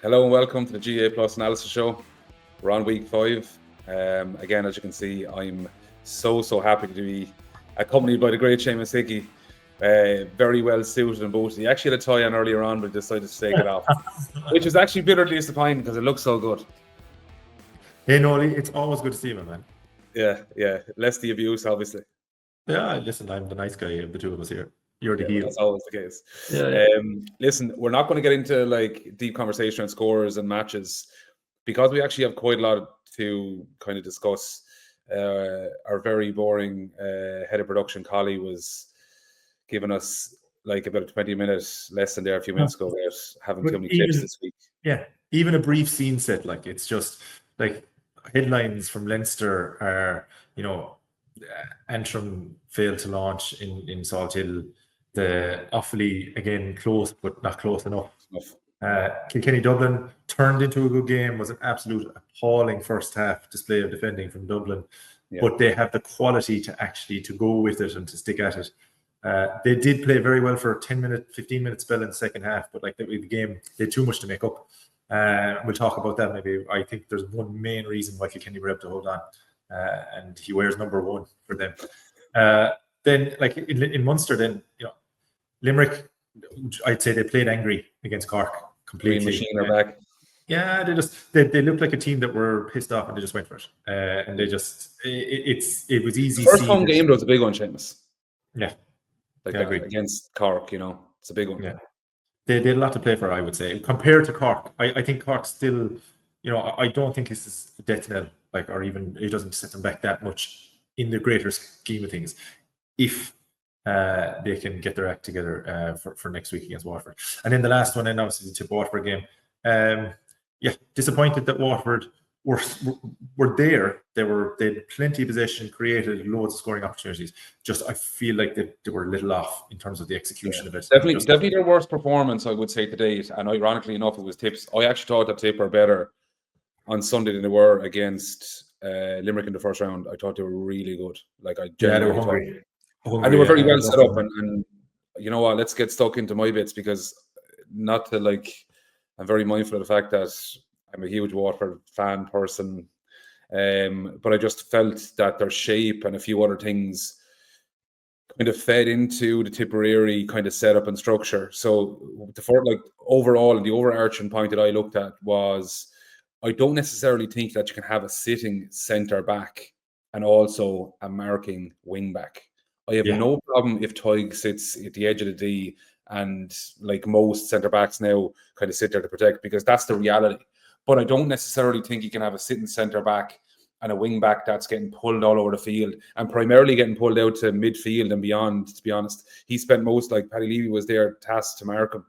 Hello and welcome to the GA Plus Analysis Show. We're on week 5. Again, as you can see, I'm so happy to be accompanied by the great Seamus Hickey. Very well suited and booted. He actually had a tie on earlier on, but decided to take it off, which was actually bitterly disappointing because it looks so good. Hey, Nolly, it's always good to see you, man. Yeah. Less the abuse, obviously. Yeah, listen, I'm the nice guy of the two of us here. You're the heel. That's always the case. Yeah. Listen, we're not going to get into like deep conversation on scores and matches because we actually have quite a lot to kind of discuss. Our very boring head of production, Collie, was giving us like about a 20-minute lesson there a few minutes ago about having too many clips this week. Yeah, even a brief scene set, like it's just like headlines from Leinster are, Antrim failed to launch in Salt Hill. The Offaly again close, but not close enough. Kilkenny Dublin turned into a good game. Was an absolute appalling first half display of defending from Dublin, but they have the quality to go with it and to stick at it. They did play very well for a 10-minute, 15-minute spell in the second half, but like the game, they had too much to make up. We'll talk about that maybe. I think there's one main reason why Kilkenny were able to hold on, and he wears number 1 for them. Then, like in Munster, then Limerick, I'd say they played angry against Cork completely. Green machine are back. Yeah, they looked like a team that were pissed off and they just went for it. And they just it was easy. First home game was a big one, Seamus. Yeah, I agree. Against Cork, it's a big one. Yeah, they had a lot to play for, I would say, compared to Cork. I think Cork still, I don't think this is a death knell, or even it doesn't set them back that much in the greater scheme of things. If they can get their act together for next week against Waterford. And then the last one, and obviously the Tip Waterford game. Disappointed that Waterford were there. They had plenty of possession, created loads of scoring opportunities. Just I feel like they were a little off in terms of the execution of it. Definitely their worst performance, I would say, to date. And ironically enough, it was Tips. I actually thought that Tip were better on Sunday than they were against Limerick in the first round. I thought they were really good. They were hungry. And they were very well set up. And you know what? Let's get stuck into my bits because I'm very mindful of the fact that I'm a huge Waterford fan person. But I just felt that their shape and a few other things kind of fed into the Tipperary kind of setup and structure. So overall, the overarching point that I looked at was I don't necessarily think that you can have a sitting centre back and also a marking wing back. I have no problem if Toig sits at the edge of the D and like most centre backs now kind of sit there to protect because that's the reality. But I don't necessarily think you can have a sitting centre back and a wing back that's getting pulled all over the field and primarily getting pulled out to midfield and beyond, to be honest. He spent most, like Paddy Levy was there tasked to mark him.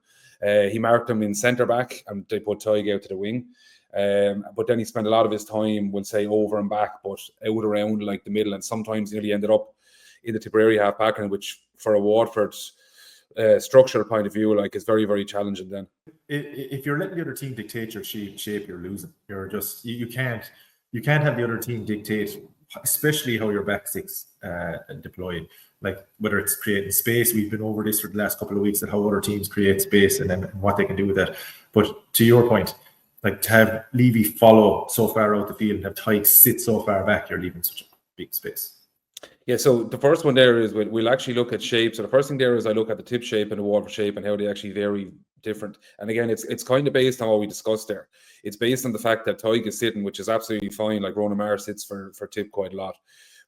He marked him in centre back and they put Toig out to the wing. But then he spent a lot of his time, we'll say, over and back, but out around like the middle and sometimes nearly ended up in the Tipperary half back, which for a Waterford structural point of view, is very, very challenging then. If you're letting the other team dictate your shape, you're losing. You're just you can't have the other team dictate, especially how your back six deployed. Like whether it's creating space, we've been over this for the last couple of weeks, and how other teams create space and then what they can do with that. But to your point, to have Levy follow so far out the field and have Tyke sit so far back, you're leaving such a big space. Yeah, so the first one there is we'll actually look at shape. So the first thing there is I look at the Tip shape and the Waterford shape and how they actually vary different. And again, it's kind of based on what we discussed there. It's based on the fact that Tyke is sitting, which is absolutely fine. Like Ronan Maher sits for Tip quite a lot.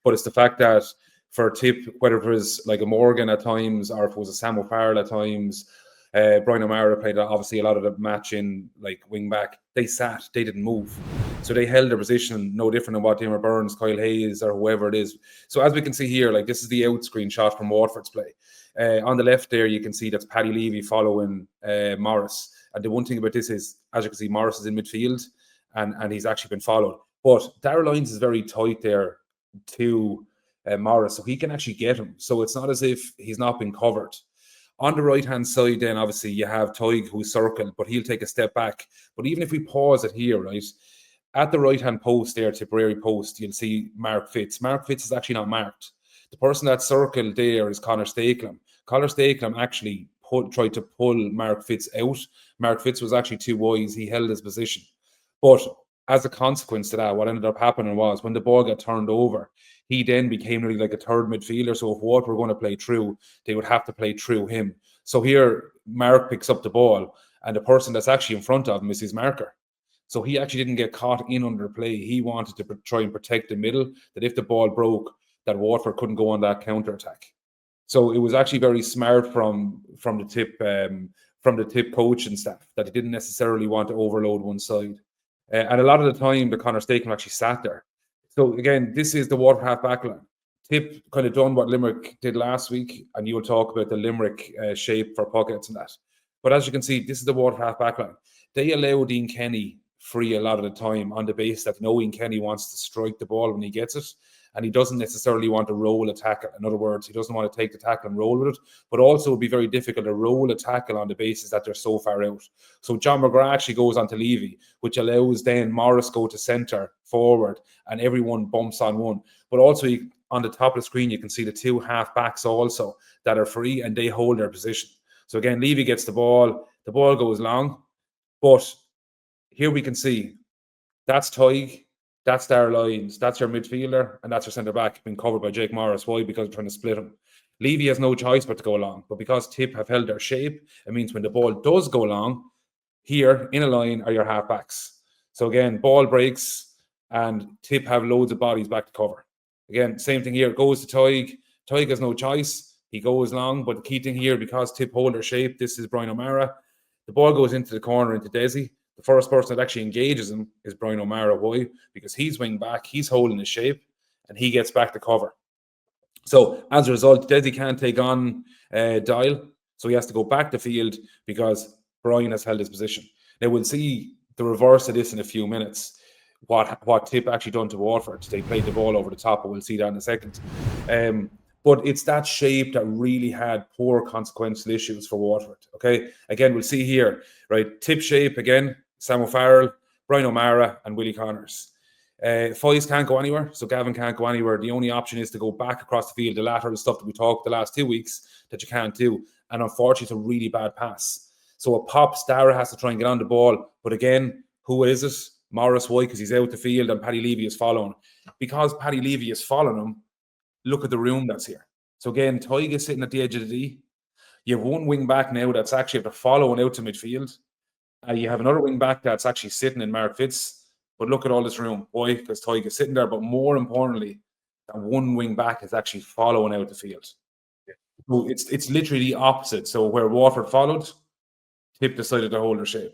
But it's the fact that for Tip, whether it was like a Morgan at times or if it was a Sam O'Farrell at times, Brian O'Mara played obviously a lot of the match in like wing back. They sat, they didn't move. So they held their position no different than what Dimmer Burns, Kyle Hayes or whoever it is. So as we can see here, this is the out screen shot from Waterford's play. On the left there, you can see that's Paddy Levy following Morris. And the one thing about this is, as you can see, Morris is in midfield and he's actually been followed. But Darragh Lyons is very tight there to Morris, so he can actually get him. So it's not as if he's not been covered. On the right-hand side, then, obviously, you have Toig, who's circled, but he'll take a step back. But even if we pause it here, right, at the right-hand post there, Tipperary post, you'll see Mark Fitz. Mark Fitz is actually not marked. The person that's circled there is Conor Stakelum. Conor Stakelum actually tried to pull Mark Fitz out. Mark Fitz was actually too wise. He held his position. But as a consequence to that, what ended up happening was when the ball got turned over, he then became really like a third midfielder. So if Waterford were going to play through, they would have to play through him. So here, Mark picks up the ball, and the person that's actually in front of him is his marker. So he actually didn't get caught in under play. He wanted to try and protect the middle, that if the ball broke, that Waterford couldn't go on that counter-attack. So it was actually very smart from the tip coach and staff, that he didn't necessarily want to overload one side. And a lot of the time, the Conor Staken actually sat there. So again, this is the Waterford half back line. Tip kind of done what Limerick did last week, and you'll talk about the Limerick shape for Puckouts and that. But as you can see, this is the Waterford half back line. They allow Eoin Kenny free a lot of the time on the basis that Eoin Kenny wants to strike the ball when he gets it, and he doesn't necessarily want to roll a tackle. In other words, he doesn't want to take the tackle and roll with it, but also it would be very difficult to roll a tackle on the basis that they're so far out. So John McGrath actually goes on to Levy, which allows then Morris go to centre forward, and everyone bumps on one. But also on the top of the screen, you can see the two half backs also that are free, and they hold their position. So again, Levy gets the ball goes long, but here we can see that's Tig, that's Darragh Lyons, that's your midfielder, and that's your centre back being covered by Jake Morris. Why? Because we're trying to split him. Levy has no choice but to go long, but because Tip have held their shape, it means when the ball does go long, here in a line are your half backs. So again, ball breaks, and Tip have loads of bodies back to cover. Again, same thing here. It goes to Tig. Tig has no choice. He goes long, but the key thing here, because Tip hold their shape, this is Brian O'Mara. The ball goes into the corner into Desi. The first person that actually engages him is Brian O'Mara. Why? Because he's wing back, he's holding his shape, and he gets back to cover. So as a result, Desi can't take on Dial, so he has to go back the field because Brian has held his position. Now we'll see the reverse of this in a few minutes. What Tip actually done to Waterford. They played the ball over the top, but we'll see that in a second. But it's that shape that really had poor consequential issues for Waterford. Okay, again, we'll see here, right? Tip shape again, Sam O'Farrell, Brian O'Mara, and Willie Connors. Foyes can't go anywhere, so Gavin can't go anywhere. The only option is to go back across the field, the lateral stuff that we talked the last 2 weeks that you can't do. And unfortunately, it's a really bad pass. So it pops, Darragh has to try and get on the ball. But again, who is it? Morris, why? Because he's out the field and Paddy Levy is following. Because Paddy Levy is following him, look at the room that's here. So again, Tig is sitting at the edge of the D. You have one wing back now that's actually following out to midfield. You have another wing back that's actually sitting in Mark Fitz. But look at all this room. Why? Because Tig is sitting there. But more importantly, that one wing back is actually following out the field. Yeah. So it's literally the opposite. So where Waterford followed, Tip decided to hold their shape.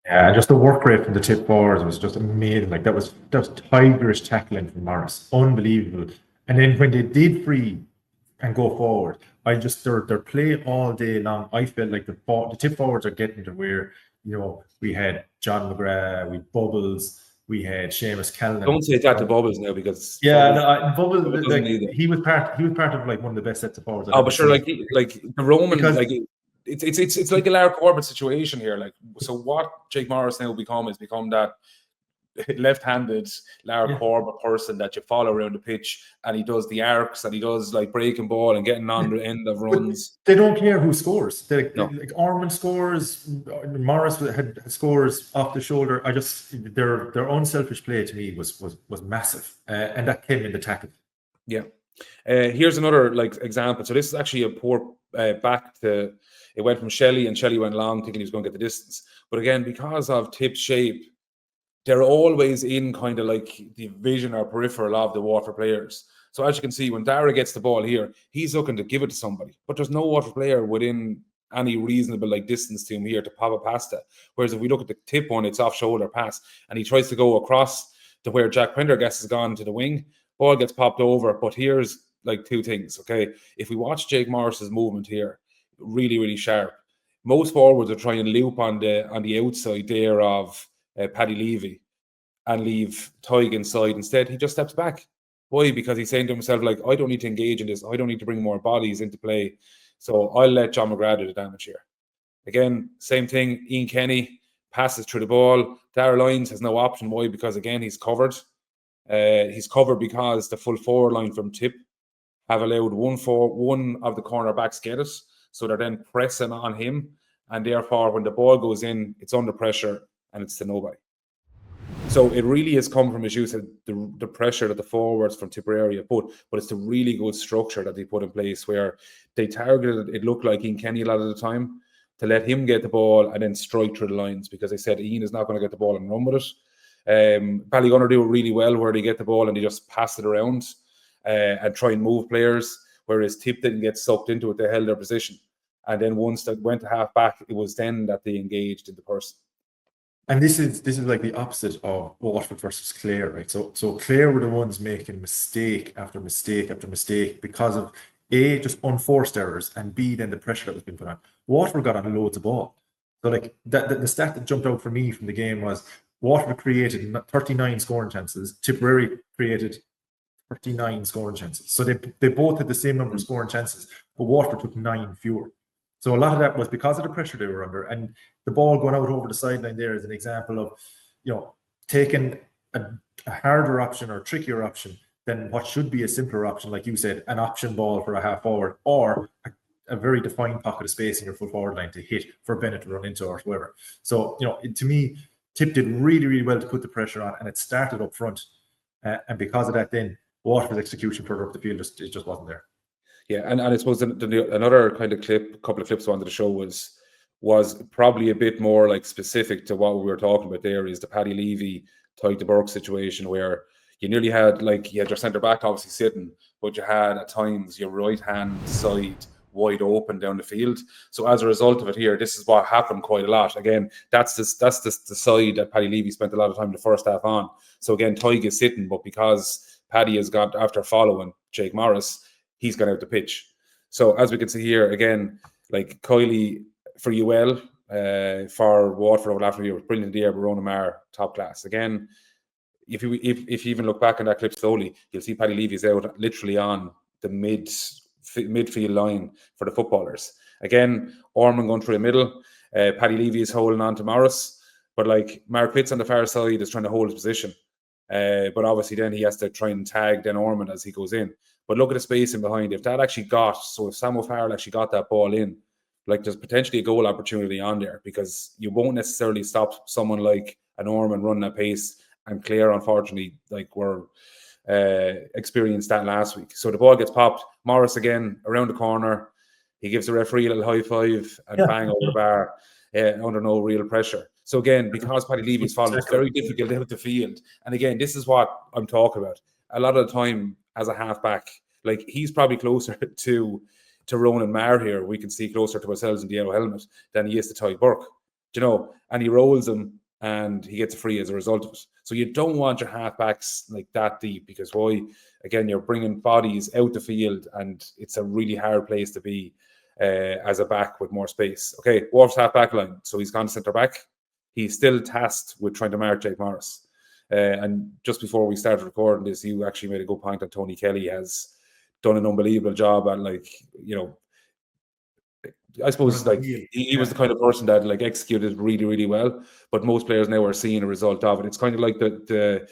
Yeah, just the work rate from the tip forwards was just amazing. Like that was tigerish tackling from Morris, unbelievable. And then when they did free and go forward, I just their play all day long. I felt like the tip forwards are getting to where we had John McGrath, we Bubbles, we had Seamus Callan. Don't say that to Bubbles now because Bubbles like, he was part of like one of the best sets of forwards. But sure, like the Roman It's like a Lara Corbett situation here. Like, so what Jake Morris now become that left-handed Lara Corbett person that you follow around the pitch, and he does the arcs and he does like breaking ball and getting on the end of runs. They don't care who scores. Like Ormond scores, Morris had scores off the shoulder. Their unselfish play to me was massive, and that came in the tackle. Yeah. Here's another example. So this is actually a poor back to. It went from Shelley, and Shelley went long, thinking he was going to get the distance. But again, because of Tip's shape, they're always in kind of like the vision or peripheral of the Waterford players. So as you can see, when Darragh gets the ball here, he's looking to give it to somebody. But there's no Waterford player within any reasonable distance to him here to pop a past it. Whereas if we look at the Tip one, it's off-shoulder pass. And he tries to go across to where Jack Prendergast has gone to the wing. Ball gets popped over. But here's two things, okay? If we watch Jake Morris's movement here, really, really sharp. Most forwards are trying to loop on the outside there of Paddy Levy and leave Tig inside. Instead, he just steps back. Why? Because he's saying to himself, I don't need to engage in this. I don't need to bring more bodies into play. So I'll let John McGrath do the damage here. Again, same thing. Eoin Kenny passes through the ball. Darragh Lyons has no option. Why? Because, again, he's covered. He's covered because the full forward line from Tip have allowed one of the cornerbacks get it. So they're then pressing on him, and therefore when the ball goes in, it's under pressure and it's to nobody. So it really has come from, as you said, the pressure that the forwards from Tipperary have put, but it's the really good structure that they put in place where they targeted, it looked like Eoin Kenny a lot of the time, to let him get the ball and then strike through the lines, because they said Ian is not going to get the ball and run with it. Ballygunner do it really well where they get the ball and they just pass it around and try and move players, whereas Tip didn't get sucked into it, they held their position. And then once they went to half back, it was then that they engaged in the person. And this is like the opposite of Waterford versus Clare, right? So Clare were the ones making mistake after mistake after mistake because of A, just unforced errors, and B, then the pressure that was being put on. Waterford got on loads of ball. So like the stat that jumped out for me from the game was Waterford created 39 scoring chances, Tipperary created 39 scoring chances. So they both had the same number of scoring chances, but Waterford took 9 fewer. So a lot of that was because of the pressure they were under, and the ball going out over the sideline there is an example of, you know, taking a harder option or trickier option than what should be a simpler option, like you said, an option ball for a half forward or a very defined pocket of space in your full forward line to hit for Bennett to run into or whatever. So, you know, to me, Tip did really, really well to put the pressure on, and it started up front. And because of that, then Waterford's execution further up the field it just wasn't there. Yeah, and I suppose another kind of couple of clips I wanted to show was probably a bit more like specific to what we were talking about there, is the Paddy Levy, Tyke de Burke situation where you nearly had, like, you had your centre back obviously sitting, but you had at times your right hand side wide open down the field. So as a result of it here, this is what happened quite a lot. Again, that's the side that Paddy Levy spent a lot of time in the first half on. So again, Tyke is sitting, but because Paddy has got, after following Jake Morris, he's gone out the pitch. So as we can see here, again, like Kiley for UL, for Waterford over the last few years, brilliant idea, Ronan Maher, top class. Again, if you even look back on that clip slowly, you'll see Paddy Levy's out literally on the midfield line for the footballers. Again, Ormond going through the middle, Paddy Levy is holding on to Morris, but like Mark Pitts on the far side is trying to hold his position. But obviously then he has to try and tag then Ormond as he goes in. But look at the space in behind. If that actually if Sam O'Farrell actually got that ball in, like there's potentially a goal opportunity on there, because you won't necessarily stop someone like an Ormond running at pace, and Clare, unfortunately, like were experienced that last week. So the ball gets popped. Morris again around the corner. He gives the referee a little high five and bang over the bar under no real pressure. So again, because Paddy Levy's fallen, it's very difficult out the field. And again, this is what I'm talking about. A lot of the time as a halfback, like he's probably closer to Ronan Maher here. We can see closer to ourselves in the yellow helmet than he is to Tyke Burke, you know, and he rolls him and he gets free as a result of it. So you don't want your halfbacks like that deep, because again, you're bringing bodies out the field and it's a really hard place to be as a back with more space. Okay, Wolf's half-back line. So he's gone centre back. He's still tasked with trying to mark Jake Morris. And just before we started recording this, you actually made a good point that Tony Kelly has done an unbelievable job at, like, you know, I suppose like he was the kind of person that like executed really, really well, but most players now are seeing a result of it. It's kind of like the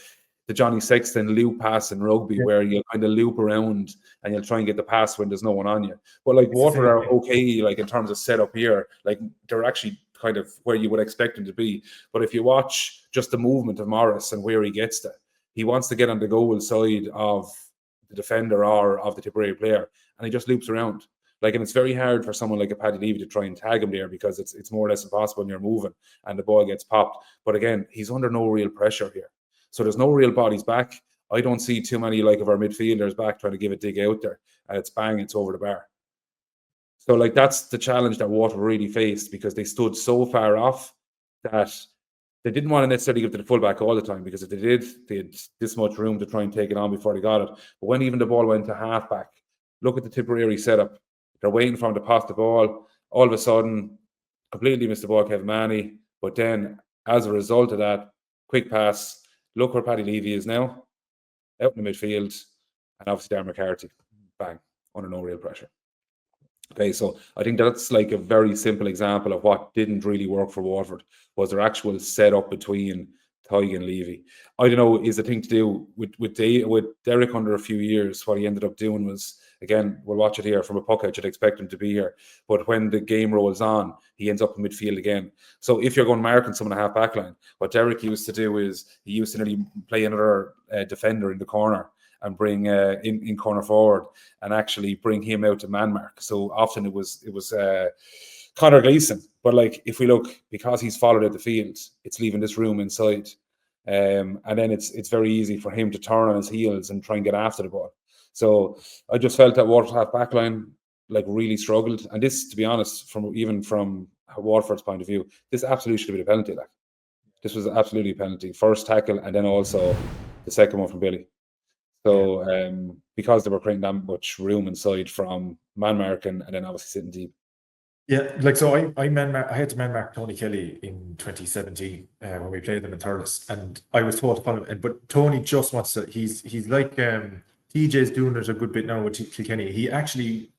Johnny Sexton loop pass in rugby, where you'll kind of loop around and you'll try and get the pass when there's no one on you. But like Waterford are okay, like in terms of setup here, like they're actually kind of where you would expect them to be. But if you watch just the movement of Morris and where he gets to, he wants to get on the goal side of the defender or of the Tipperary player, and he just loops around. Like, and it's very hard for someone like a Paddy Levy to try and tag him there, because it's more or less impossible when you're moving and the ball gets popped. But again, he's under no real pressure here. So there's no real bodies back. I don't see too many like of our midfielders back trying to give a dig out there. And it's bang, it's over the bar. So like that's the challenge that Waterford really faced, because they stood so far off that they didn't want to necessarily give to the fullback all the time, because if they did, they had this much room to try and take it on before they got it. But when even the ball went to halfback, look at the Tipperary setup. They're waiting for him to pass the ball. All of a sudden, completely missed the ball, Kevin Manny. But then, as a result of that, quick pass. Look where Paddy Levy is now, out in the midfield, and obviously Darren McCarthy, bang, under no real pressure. Okay, so I think that's like a very simple example of what didn't really work for Waterford, was their actual setup between Tyke and Levy. I don't know, is the thing to do with Derek under a few years, what he ended up doing was, again, we'll watch it here from a puck out. You'd expect him to be here. But when the game rolls on, he ends up in midfield again. So if you're going marking someone a half back line, what Derek used to do is he used to nearly play another defender in the corner and bring in corner forward and actually bring him out to man mark. So often it was Conor Gleeson. But like if we look, because he's followed out the field, it's leaving this room inside. And then it's very easy for him to turn on his heels and try and get after the ball. So I just felt that Waterford half back line like really struggled. And this, to be honest, from Waterford's point of view, this absolutely should have been a penalty. Like this was absolutely a penalty. First tackle and then also the second one from Billy. So because they were creating that much room inside from man marking and then obviously sitting deep. Yeah, like so I had to man mark Tony Kelly in 2017 when we played them in Thurles, and I was told to follow him. But Tony just wants to. He's like TJ's doing it a good bit now with Kilkenny. He actually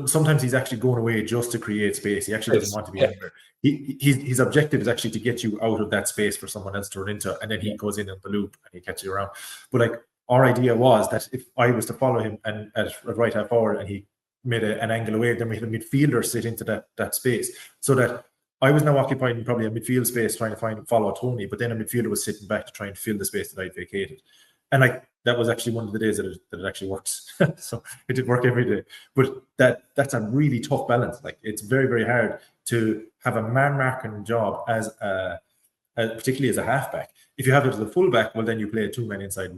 sometimes he's actually going away just to create space. He actually doesn't want to be anywhere. His objective is actually to get you out of that space for someone else to run into, and then he goes in the loop and he catches you around. But like our idea was that if I was to follow him and at right half forward and he made an angle away, then we had a midfielder sit into that space, so that I was now occupying probably a midfield space trying to follow Tony, but then a midfielder was sitting back to try and fill the space that I vacated. And like that was actually one of the days that it actually works. So it did work every day. But that's a really tough balance. Like it's very, very hard to have a man marking job as particularly as a halfback. If you have it as a fullback, well then you play a 2-man inside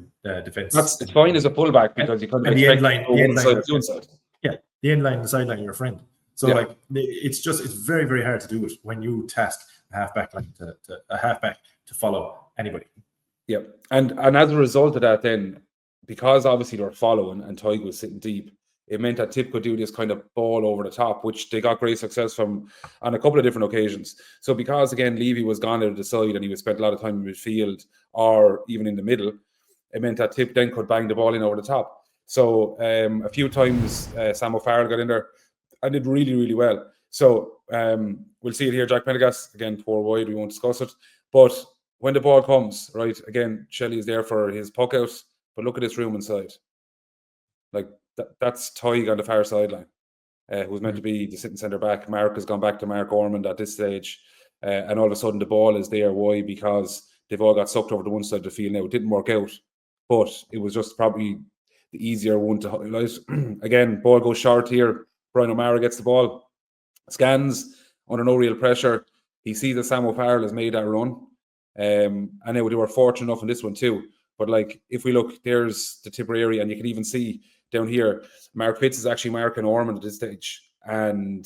defense. It's fine as a fullback because you kind of expect the end line, inside. Yeah, the end line and the sideline are your friend. So like it's very, very hard to do it when you task a halfback line to follow anybody. Yeah, and as a result of that, then because obviously they were following and Tig was sitting deep, it meant that Tip could do this kind of ball over the top, which they got great success from on a couple of different occasions. So because again Levy was gone out of the side and he would spend a lot of time in midfield or even in the middle, it meant that Tip then could bang the ball in over the top. So a few times Sam O'Farrell got in there and did really, really well. So we'll see it here. Jack Pendergast, again, poor wide, we won't discuss it. But when the ball comes, right, again, Shelley is there for his puck out, but look at this room inside. Like, that's Tig on the far sideline, who's meant to be the sitting centre back. Mark has gone back to Mark Ormond at this stage. And all of a sudden the ball is there. Why? Because they've all got sucked over to one side of the field now. It didn't work out, but it was just probably the easier one to highlight. Again, ball goes short here. Brian O'Mara gets the ball, scans under no real pressure. He sees that Sam O'Farrell has made that run. And now they were fortunate enough in this one too. But like, if we look, there's the Tipperary, and you can even see down here, Mark Pitts is actually marking Ormond at this stage. And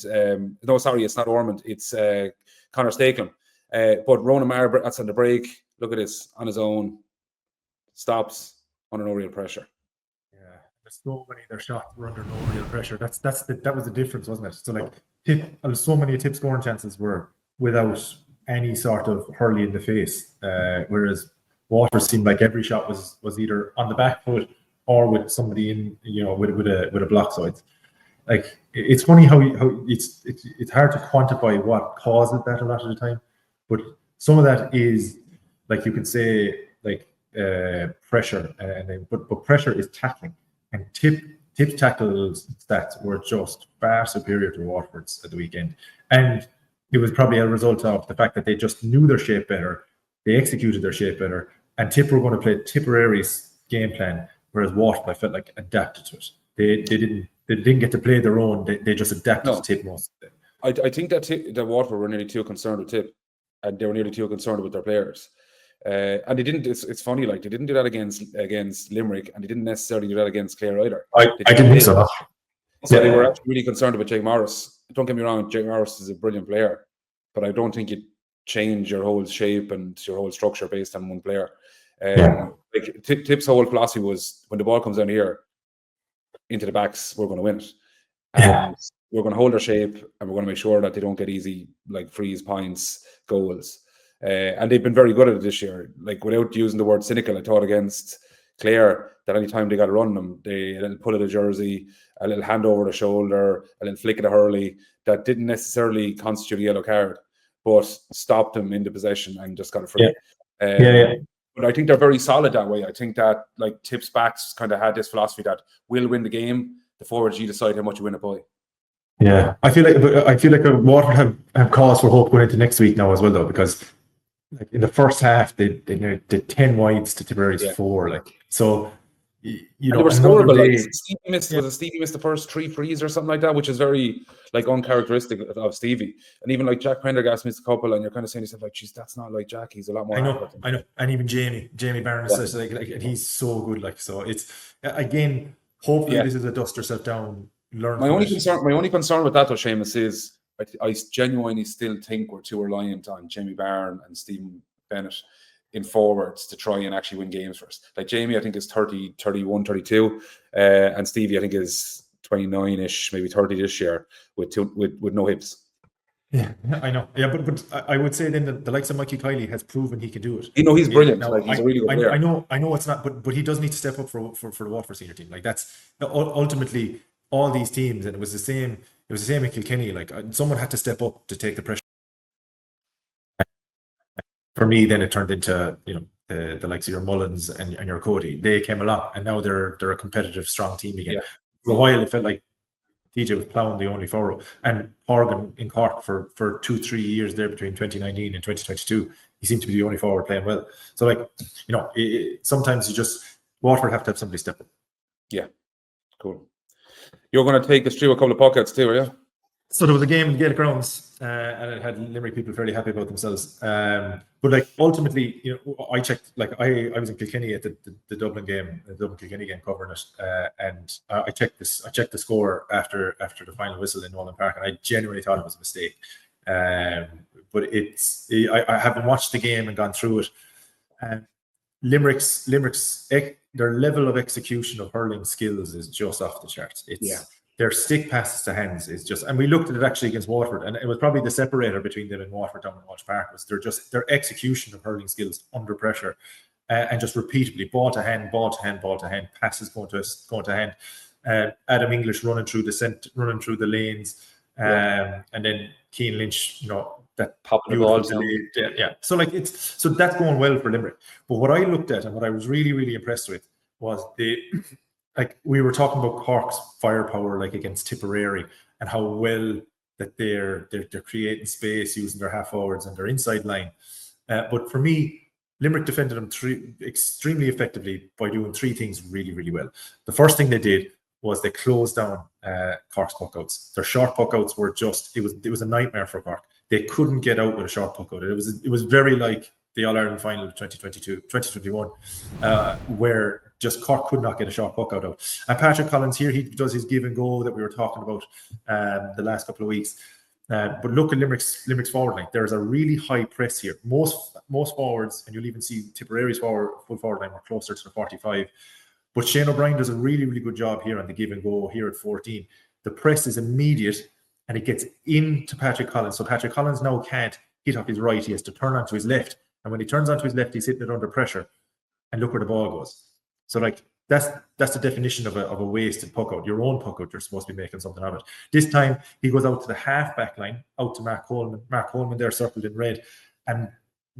no, sorry, it's not Ormond, it's Conor Stakelum. But Ronan O'Mara, that's on the break. Look at this, on his own, stops under no real pressure. There's so many their shots were under no real pressure. That was the difference, wasn't it? So like so many Tip scoring chances were without any sort of hurley in the face, whereas Water seemed like every shot was either on the back foot or with somebody in, with a block. So it's funny how it's hard to quantify what causes that a lot of the time, but some of that is like you could say like pressure, but pressure is tackling. And Tip's tackle stats were just far superior to Waterford's at the weekend. And it was probably a result of the fact that they just knew their shape better, they executed their shape better, and Tip were going to play Tipperary's game plan, whereas Waterford, I felt like, adapted to it. They didn't get to play their own, they just adapted to Tip most of it. I think that Waterford were nearly too concerned with Tip, and they were nearly too concerned with their players. And they didn't. It's funny, like they didn't do that against Limerick, and they didn't necessarily do that against Clare either. I didn't think so. So they were actually really concerned about Jake Morris. Don't get me wrong, Jake Morris is a brilliant player, but I don't think you change your whole shape and your whole structure based on one player. Like Tip's whole philosophy was, when the ball comes down here into the backs, we're going to win it. And we're going to hold our shape, and we're going to make sure that they don't get easy like freeze points, goals. And they've been very good at it this year. Like, without using the word cynical, I thought against Clare that any time they got to run them, a little pull of the jersey, a little hand over the shoulder, a little flick of the hurley, that didn't necessarily constitute a yellow card, but stopped them in the possession and just got it free. But I think they're very solid that way. I think that like Tip's backs kind of had this philosophy that we'll win the game, the forwards, you decide how much you win it by. Yeah, I feel like Waterford have cause for hope going into next week now as well, though, because like in the first half they did 10 wides to Tipperary's 4, like, so you know, they were scoreable. Like Yeah. Stevie missed the first 3 frees or something like that, which is very like uncharacteristic of Stevie. And even like Jack Prendergast missed a couple, and you're kind of saying to yourself, like, geez, that's not like Jack. He's a lot more. I know, and even Jamie Barnes says like he's so good, like, so it's again, hopefully this is a dust yourself down. Learn. My only concern with that, though, Seamus, is I genuinely still think we're too reliant on Jamie Byrne and Stephen Bennett in forwards to try and actually win games for us. Like Jamie, I think is 30, 31, 32, and Stevie, I think is 29-ish, maybe 30 this year with no hips. Yeah, I know. Yeah, but I would say then the likes of Mikey Kiley has proven he can do it. You know, he's brilliant. Now, like, he's a really good player. I know it's not, but he does need to step up for the Waterford senior team. Like, that's ultimately all these teams, and it was the same in Kilkenny. Like, someone had to step up to take the pressure. For me, then it turned into, you know, the likes of your Mullins and your Cody. They came along, and now they're a competitive, strong team again. Yeah. For a while, it felt like TJ was ploughing the only forward, and Horgan in Cork for 2-3 years there between 2019 and 2022, he seemed to be the only forward playing well. So, like, you know, sometimes Waterford have to have somebody step up. Yeah, cool. You're going to take us through a couple of pockets too, are you? So there was a game in Gaelic grounds, and it had Limerick people fairly happy about themselves. But like ultimately, you know, I checked. Like I was in Kilkenny at the Dublin game, the Dublin Kilkenny game, covering it, and I checked the score after the final whistle in Nolan Park, and I genuinely thought it was a mistake. But I haven't watched the game and gone through it. Limerick's their level of execution of hurling skills is just off the charts. Their stick passes to hands is just, and we looked at it actually against Waterford, and it was probably the separator between them and Waterford down in Walsh Park was their execution of hurling skills under pressure, and just repeatedly ball to hand, passes going to hand. Adam English running through the lanes, and then Cian Lynch, you know, that popping the ball. Yeah. So like so that's going well for Limerick. But what I looked at and what I was really, really impressed with was like we were talking about Cork's firepower, like against Tipperary, and how well that they're creating space using their half forwards and their inside line. But for me, Limerick defended them extremely effectively by doing 3 things really, really well. The first thing they did was they closed down Cork's puckouts. Their short puckouts were it was a nightmare for Cork. They couldn't get out with a short puckout. It was very like the All-Ireland final of 2021, where just Cork could not get a short puckout out. And Patrick Collins here, he does his give and go that we were talking about the last couple of weeks. But look at Limerick's forward line. There's a really high press here. Most forwards, and you'll even see Tipperary's full forward line were closer to the 45. But Shane O'Brien does a really, really good job here on the give and go here at 14. The press is immediate, and it gets into Patrick Collins. So Patrick Collins now can't hit off his right. He has to turn onto his left. And when he turns onto his left, he's hitting it under pressure. And look where the ball goes. So like that's the definition of a wasted puck out. Your own puck out, you're supposed to be making something of it. This time he goes out to the half back line, out to Mark Coleman. Mark Coleman there circled in red. And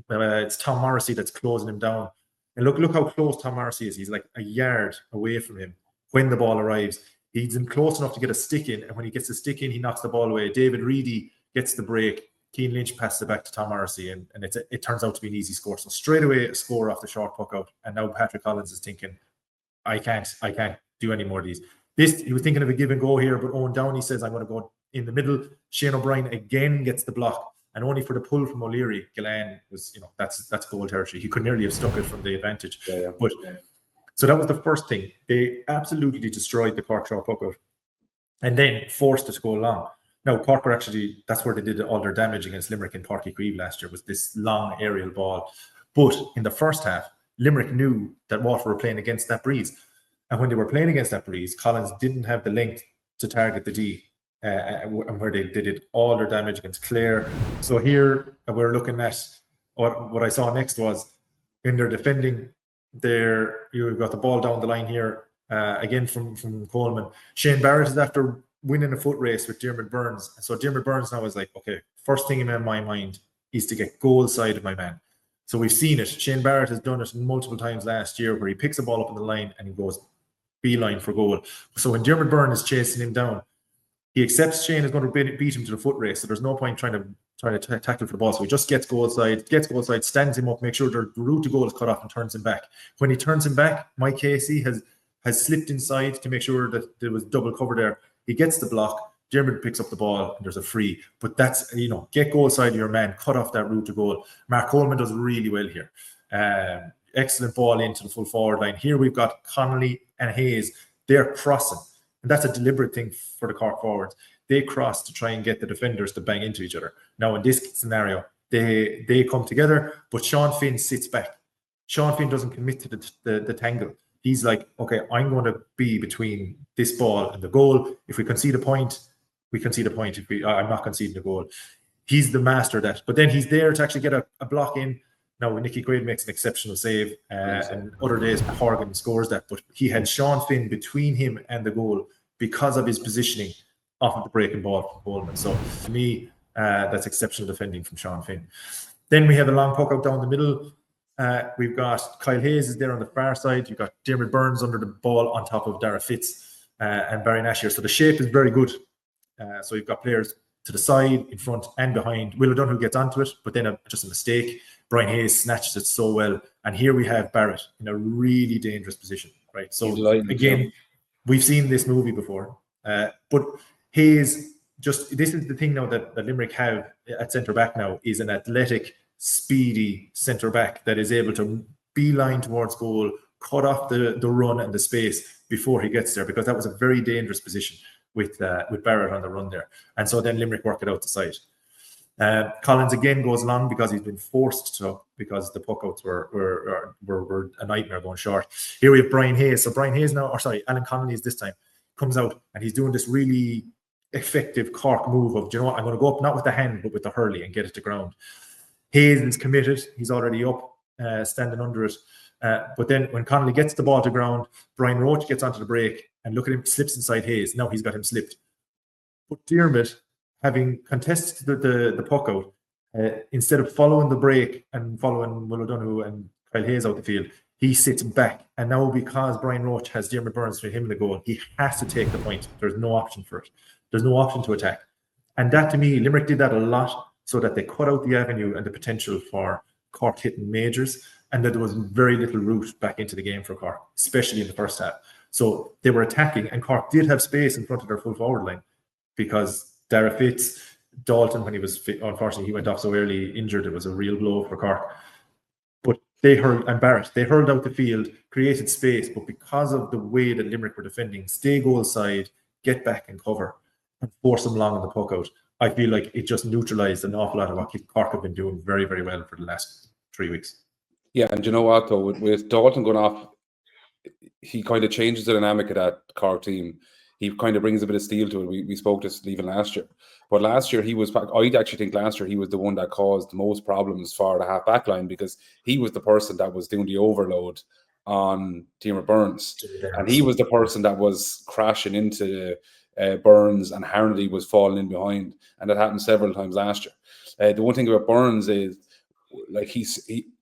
it's Tom Morrissey that's closing him down. And look how close Tom Morrissey is. He's like a yard away from him when the ball arrives. He's in close enough to get a stick in, and when he gets the stick in, he knocks the ball away. David Reedy gets the break. Cian Lynch passes it back to Tom Morrissey, and it turns out to be an easy score. So straight away, a score off the short puck out. And now Patrick Collins is thinking, I can't do any more of these. He was thinking of a give and go here, but Owen Downey says, I'm going to go in the middle. Shane O'Brien again gets the block, and only for the pull from O'Leary. Gillane was, you know, that's goal territory. He could nearly have stuck it from the advantage. But so that was the first thing. They absolutely destroyed the Cork short puck out, and then forced it to go long. Now, Cork were actually, that's where they did all their damage against Limerick in Páirc Uí Chaoimh last year, was this long aerial ball. But in the first half, Limerick knew that Waterford were playing against that breeze. And when they were playing against that breeze, Collins didn't have the length to target the D, and where they did all their damage against Clare. So here we're looking at what I saw next was in their defending, you've got the ball down the line here, again from Coleman. Shane Barrett is after winning a foot race with Diarmuid Burns. And so Diarmuid Burns now is like, okay, first thing in my mind is to get goal side of my man. So we've seen it. Shane Barrett has done it multiple times last year where he picks a ball up on the line and he goes beeline for goal. So when Diarmuid Byrne is chasing him down, he accepts Shane is going to beat him to the foot race. So there's no point trying to tackle for the ball. So he just gets goal side, stands him up, makes sure the route to goal is cut off, and turns him back. When he turns him back, Mike Casey has slipped inside to make sure that there was double cover there. He gets the block. Diarmuid picks up the ball and there's a free. But that's, get goal side of your man, cut off that route to goal. Mark Coleman does really well here. Excellent ball into the full forward line. Here we've got Connolly and Hayes. They're crossing. And that's a deliberate thing for the Cork forwards. They cross to try and get the defenders to bang into each other. Now, in this scenario, they come together, but Sean Finn sits back. Sean Finn doesn't commit to the tangle. He's like, okay, I'm going to be between this ball and the goal. If we concede a point, we concede a point. I'm not conceding the goal. He's the master of that. But then he's there to actually get a block in. Now, Nicky Quaid makes an exceptional save, and other days Horgan scores that. But he had Sean Finn between him and the goal because of his positioning off of the breaking ball from Coleman. So, to me, that's exceptional defending from Sean Finn. Then we have a long puck out down the middle. We've got Kyle Hayes is there on the far side. You've got Diarmuid Burns under the ball on top of Dara Fitz and Barry Nash here. So the shape is very good. So you've got players to the side, in front and behind. Will O'Donoghue gets onto it, but then just a mistake. Brian Hayes snatches it so well. And here we have Barrett in a really dangerous position, right? So again, we've seen this movie before. But Hayes, this is the thing now that Limerick have at centre-back now, is an athletic, speedy centre-back that is able to beeline towards goal, cut off the run and the space before he gets there, because that was a very dangerous position with Barrett on the run there. And so then Limerick work it out the side. Collins again goes long because he's been forced to, because the puckouts were a nightmare going short. Here we have Brian Hayes. So Brian Hayes now, Alan Connolly is this time, comes out and he's doing this really effective Cork move of, I'm going to go up not with the hand but with the hurley and get it to ground. Hayes is committed. He's already up, standing under it. But then when Connolly gets the ball to ground, Brian Roach gets onto the break and look at him, slips inside Hayes. Now he's got him slipped. But Diarmuid, having contested the puck out, instead of following the break and following Will O'Donoghue and Kyle Hayes out the field, he sits back. And now because Brian Roach has Diarmuid Burns between him and the goal, he has to take the point. There's no option for it. There's no option to attack. And that, to me, Limerick did that a lot so that they cut out the avenue and the potential for Cork hitting majors, and that there was very little route back into the game for Cork, especially in the first half. So they were attacking, and Cork did have space in front of their full forward line because Dara Fitz, Dalton, when he was fit, unfortunately, he went off so early injured, it was a real blow for Cork. But they hurled out the field, created space, but because of the way that Limerick were defending, stay goal side, get back and cover, and force them long on the puck out, I feel like it just neutralised an awful lot of what Cork have been doing very, very well for the last 3 weeks. Yeah, and you know what, though, with Dalton going off, he kind of changes the dynamic of that Cork team. He kind of brings a bit of steel to it. We spoke this even last year. But last year, I actually think last year he was the one that caused the most problems for the half-back line, because he was the person that was doing the overload on Diarmuid Burns. And he was the person that was crashing into Burns, and Harnedy was falling in behind. And that happened several times last year. The one thing about Burns is, like,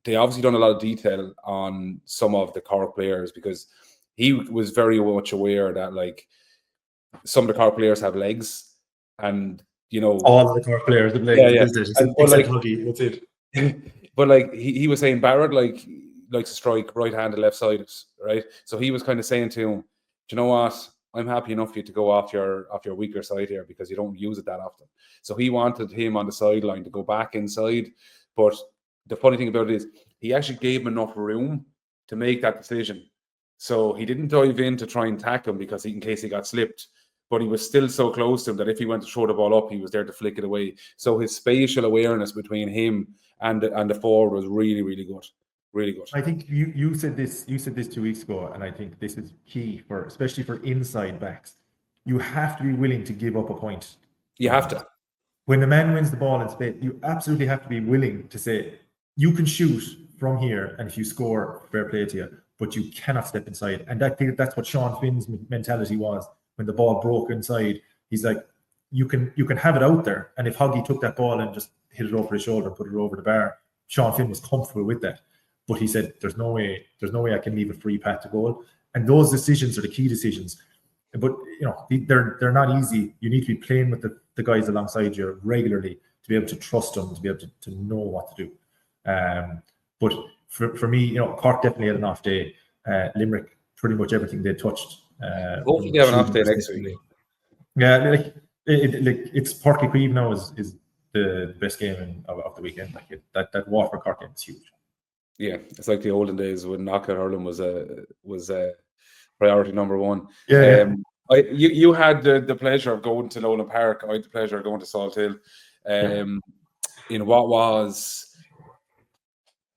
they obviously done a lot of detail on some of the Cork players, because he was very much aware that, like, some of the Cork players have legs, and all of the Cork players have legs. Except Huggy, that's it. But like he was saying, Barrett likes to strike right-handed, left-sided, right? So he was kind of saying to him, "Do you know what? I'm happy enough for you to go off your weaker side here, because you don't use it that often." So he wanted him on the sideline to go back inside. But the funny thing about it is, he actually gave him enough room to make that decision. So he didn't dive in to try and tackle him in case he got slipped. But he was still so close to him that if he went to throw the ball up, he was there to flick it away. So his spatial awareness between him and the forward was really, really good. Really good. I think you said this 2 weeks ago, and I think this is key especially for inside backs. You have to be willing to give up a point. You have to. When the man wins the ball in space, you absolutely have to be willing to say, you can shoot from here, and if you score, fair play to you, but you cannot step inside. And that's what Sean Finn's mentality was. When the ball broke inside, he's like, you can have it out there. And if Huggy took that ball and just hit it over his shoulder and put it over the bar, Sean Finn was comfortable with that. But he said, there's no way I can leave a free path to goal. And those decisions are the key decisions. But they're not easy. You need to be playing with the guys alongside you regularly to be able to trust them, to be able to know what to do. But for me, Cork definitely had an off day. Limerick, pretty much everything they touched. Hopefully they have an off day next week. Yeah, it's Páirc Uí Chaoimh now is the best game of the weekend. That Waterford Cork game is huge. Yeah, it's like the olden days when knockout hurling was a priority number one. Yeah. You had the pleasure of going to Nolan Park. I had the pleasure of going to Salt Hill. In what was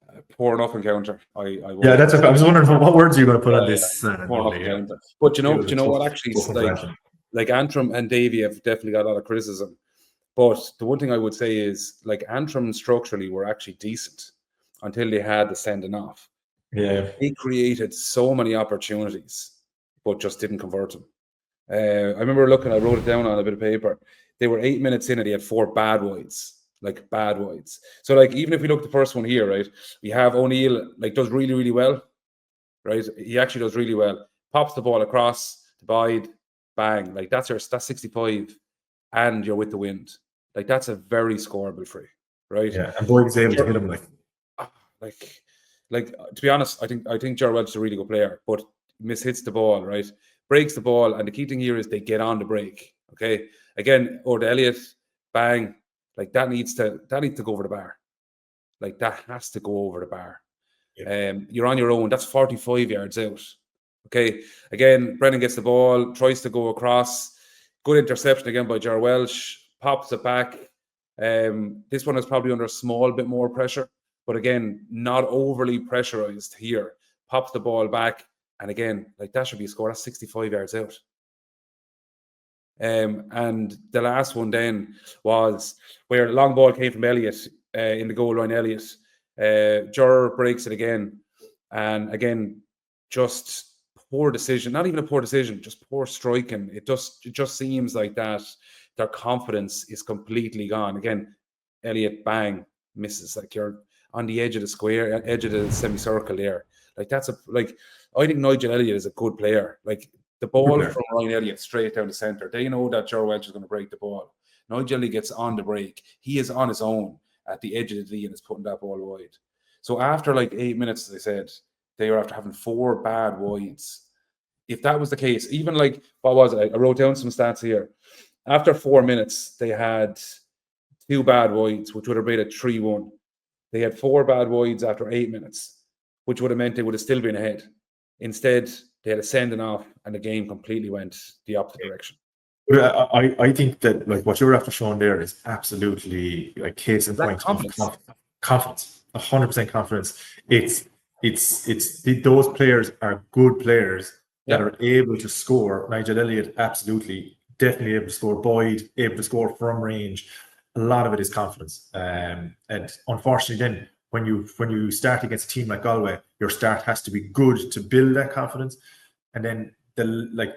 a poor enough encounter. I was wondering what words are you going to put on this. Poor enough encounter. But you know what? Actually, like Antrim and Davy have definitely got a lot of criticism. But the one thing I would say is, like, Antrim structurally were actually decent until they had the sending off. Yeah, they created so many opportunities, but just didn't convert them. I remember I wrote it down on a bit of paper. They were 8 minutes in and they had 4 bad wides. So, like, even if we look at the first one here, right, we have O'Neill, like, does really, really well, right? He actually does really well. Pops the ball across, divide, bang. Like, that's 65, and you're with the wind. Like, that's a very scoreable free, right? Yeah, and Boyd's able to hit him like to be honest, I think Ger Welch is a really good player, but mishits the ball, right? Breaks the ball, and the key thing here is they get on the break. Okay, again, or the Elliott, bang, like that needs to go over the bar. Like, that has to go over the bar. Yeah. You're on your own. That's 45 yards out. Okay, again, Brennan gets the ball, tries to go across. Good interception again by Ger Welch. Pops it back. This one is probably under a small bit more pressure, but again, not overly pressurized here. Pops the ball back, and again, like, that should be a score. That's 65 yards out. And the last one then was where a long ball came from Elliott in the goal line. Elliott, Ger breaks it again, and again, just poor decision. Not even a poor decision, just poor striking. It just seems like that their confidence is completely gone. Again, Elliott, bang, misses. Like, you're on the edge of the square, edge of the semicircle there. Like, I think Nigel Elliott is a good player. Like, the ball from Ryan Elliott straight down the centre. They know that Ger Welch is going to break the ball. Nigel Elliott gets on the break. He is on his own at the edge of the D and is putting that ball wide. So after like 8 minutes, as I said, they were after having 4 bad wides. If that was the case, even like, what was it? I wrote down some stats here. After 4 minutes, they had 2 bad wides, which would have made it 3-1. They had 4 bad wides after 8 minutes, which would have meant they would have still been ahead. Instead, they had a sending off, and the game completely went the opposite direction. I think that, like, what you're after showing there is absolutely, like, case in point. Confidence, 100% confidence. It's those players are good players that are able to score. Nigel Elliott, absolutely, definitely able to score. Boyd, able to score from range. A lot of it is confidence, and unfortunately, then when you start against a team like Galway, your start has to be good to build that confidence, and then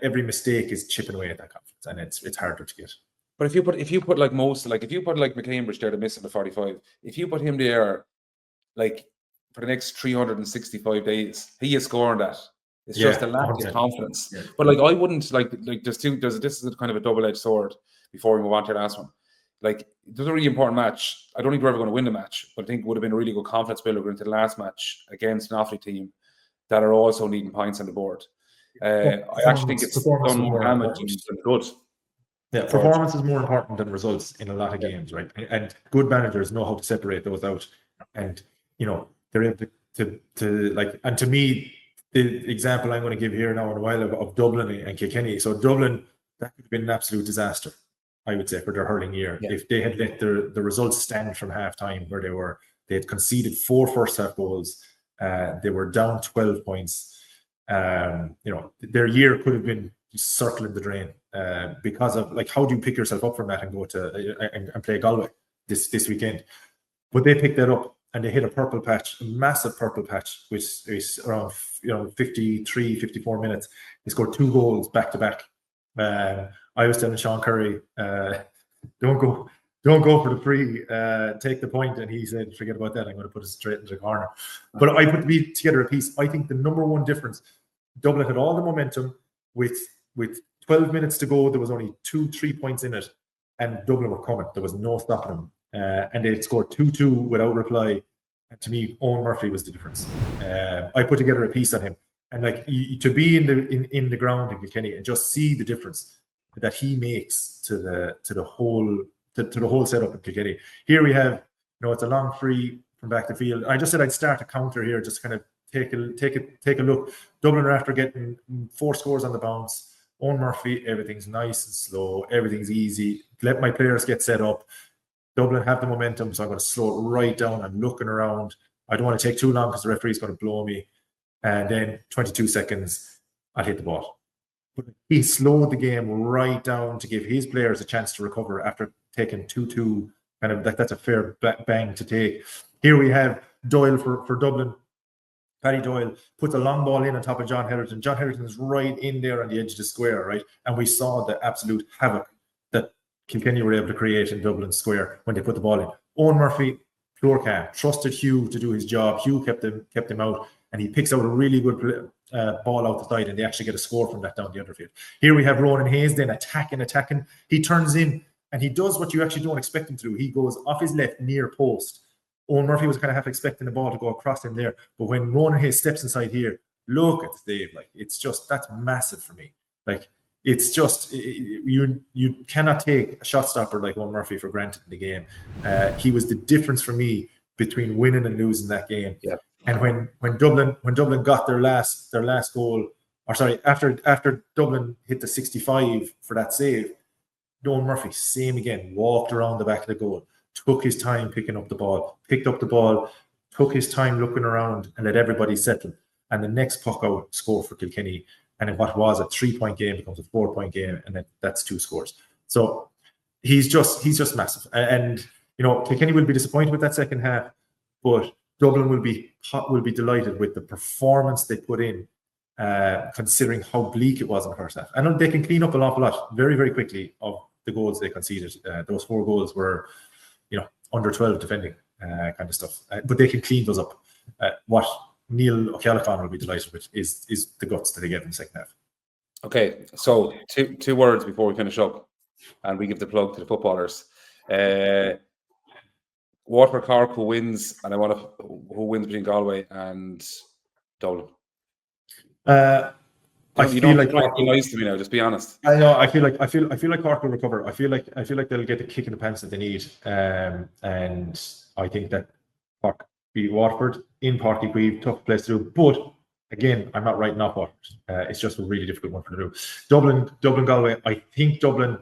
every mistake is chipping away at that confidence, and it's harder to get. But if you put like McCambridge there to miss in the 45, if you put him there, like, for the next 365 days, he is scoring that. It's just a lack of confidence. Yeah. But like, I wouldn't this is kind of a double-edged sword. Before we move on to the last one, like, it was a really important match. I don't think we're ever going to win the match, but I think it would have been a really good confidence builder going into the last match against an Offaly team that are also needing points on the board. I actually think it's done more damage than good. Yeah, performance is more important than results in a lot of games, right? And good managers know how to separate those out, and they're able to like. And to me, the example I'm going to give here now in a while of Dublin and Kilkenny. So Dublin, that could have been an absolute disaster, I would say, for their hurling year. Yeah. If they had let the results stand from half time, where they had conceded 4 first half goals, they were down 12 points. Their year could have been circling the drain because of, like, how do you pick yourself up from that and go to and play Galway this weekend? But they picked that up and they hit a purple patch, a massive purple patch, which is around 53, 54 minutes. They scored 2 goals back to back. I was telling Sean Curry, don't go for the free, take the point, and he said, forget about that, I'm going to put it straight into the corner. But I put together a piece. I think the number one difference Dublin had all the momentum with 12 minutes to go. There was only 2-3 points in it, and Dublin were coming. There was no stopping them, and they scored 2-2 without reply. And to me, Eoin Murphy was the difference. I put together a piece on him, and like to be in the ground in Kilkenny and just see the difference that he makes to the whole setup in Kilkenny. Here we have, it's a long free from back the field. I just said I'd start a counter here, just kind of take a look. Dublin are after getting 4 scores on the bounce. Eoin Murphy, everything's nice and slow, everything's easy. Let my players get set up. Dublin have the momentum, so I'm going to slow it right down. I'm looking around. I don't want to take too long because the referee's going to blow me. And then 22 seconds, I'll hit the ball. But he slowed the game right down to give his players a chance to recover after taking 2-2. Kind of that's a fair bang to take. Here we have Doyle for Dublin. Paddy Doyle puts a long ball in on top of John Heatherton. John Heatherton is right in there on the edge of the square, right? And we saw the absolute havoc that Kilkenny were able to create in Dublin Square when they put the ball in. Eoin Murphy, pure calm, trusted Hugh to do his job. Hugh kept him out, and he picks out a really good ball out the side, and they actually get a score from that down the other field. Here we have Ronan Hayes then attacking. He turns in, and he does what you actually don't expect him to do. He goes off his left near post. Eoin Murphy was kind of half expecting the ball to go across him there, but when Ronan Hayes steps inside here, look at Dave. Like, it's just, that's massive for me. Like, it's just, you cannot take a shot stopper like Eoin Murphy for granted in the game. He was the difference for me between winning and losing that game. Yeah. And when Dublin got their last goal, or sorry, after Dublin hit the 65 for that save, Eoin Murphy, same again, walked around the back of the goal, took his time picking up the ball, picked up the ball, took his time looking around, and let everybody settle. And the next puck out score for Kilkenny, and in what was a 3-point game becomes a 4-point game, and then that's 2 scores. So he's just massive. And Kilkenny will be disappointed with that second half, but Dublin will be delighted with the performance they put in, considering how bleak it was in the first half. I know they can clean up an awful lot very, very quickly of the goals they conceded. Those 4 goals were, under 12 defending kind of stuff, but they can clean those up. What Neil O'Callaghan will be delighted with is the guts that they get in the second half. Okay, so two words before we finish up, and we give the plug to the footballers. Waterford, Cork, who wins, and who wins between Galway and Dublin. I feel like Cork be nice to me now. Just be honest. I know. I feel like Cork will recover. I feel like they'll get the kick in the pants that they need. And I think that Cork beat Waterford in Páirc Uí Chaoimh, tough place to do. But again, I'm not writing off Waterford. It's just a really difficult one for them to do. Dublin, Galway. I think Dublin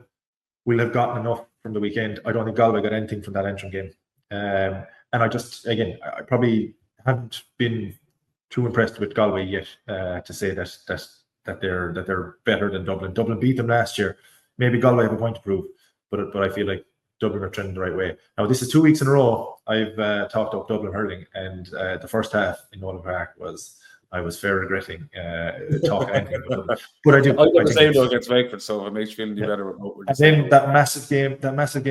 will have gotten enough from the weekend. I don't think Galway got anything from that Antrim game. And I probably haven't been too impressed with Galway yet to say that they're better than Dublin. Dublin beat them last year. Maybe Galway have a point to prove, but I feel like Dublin are trending the right way. Now, this is 2 weeks in a row I've talked about Dublin hurling, and the first half in Nolan Park I was fair regretting talking anything about Dublin. But I do. I got the same though against Wakefield, so it makes you feel any better about what and then that massive game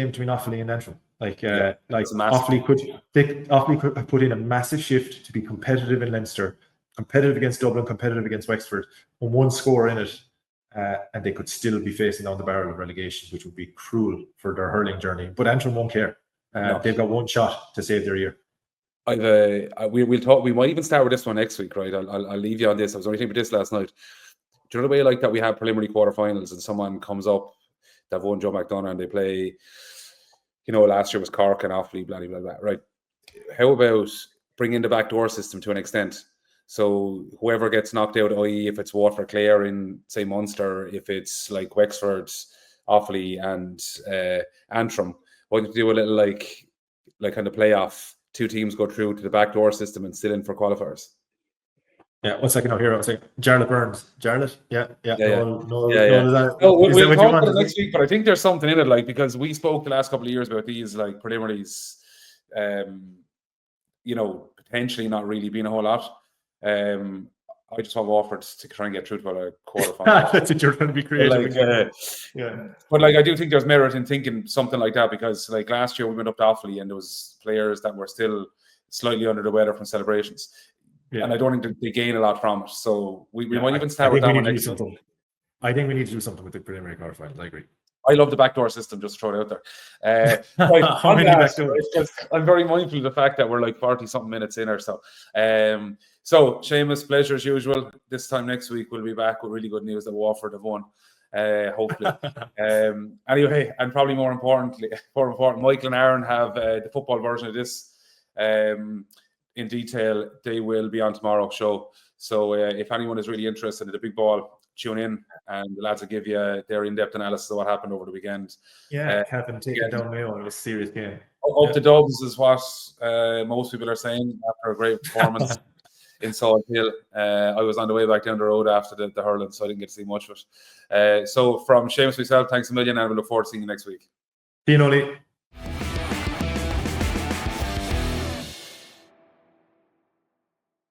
between Offaly and Antrim. Offaly could put in a massive shift to be competitive in Leinster, competitive against Dublin, competitive against Wexford, and 1 score in it, and they could still be facing down the barrel of relegation, which would be cruel for their hurling journey. But Antrim won't care. They've got 1 shot to save their year. We'll talk. We might even start with this one next week, right? I'll leave you on this. I was only thinking about this last night. Do you know the way like that we have preliminary quarterfinals and someone comes up that won Joe McDonough and they play, last year was Cork and Offaly, blah, blah, blah, right? How about bringing the backdoor system to an extent? So whoever gets knocked out, i.e. if it's Waterford Clare in, say, Munster, if it's like Wexford, Offaly and Antrim, why don't you do a little like on the playoff, 2 teams go through to the backdoor system and still in for qualifiers? Yeah, 1 second out here. I was saying Jarlath Burns. Jarlath? Yeah. We'll talk about it next week, but I think there's something in it, because we spoke the last couple of years about these preliminaries, potentially not really being a whole lot. I just want Waterford to try and get through to a quarterfinal. That's what you're going to be creative. But I do think there's merit in thinking something like that, because last year we went up to Offaly and there was players that were still slightly under the weather from celebrations. and I don't think they gain a lot from it. So we might even start with that one next week. I think we need to do something with the preliminary quarterfinals. I agree. I love the backdoor system, just throw it out there. How many backdoors? I'm very mindful of the fact that we're like 40-something minutes in or so. So, Seamus, pleasure as usual. This time next week, we'll be back with really good news that Waterford have won, hopefully. Anyway, and probably more important, Michael and Aaron have the football version of this in detail. They will be on tomorrow's show. So if anyone is really interested in the big ball, tune in, and the lads will give you their in-depth analysis of what happened over the weekend. Yeah, Kevin taking down Mayo. It was a serious game. Up the Dubs is what most people are saying after a great performance in Salt Hill. I was on the way back down the road after the hurling, so I didn't get to see much of it. So from Seamus myself, thanks a million, and we look forward to seeing you next week. See you, Nolly.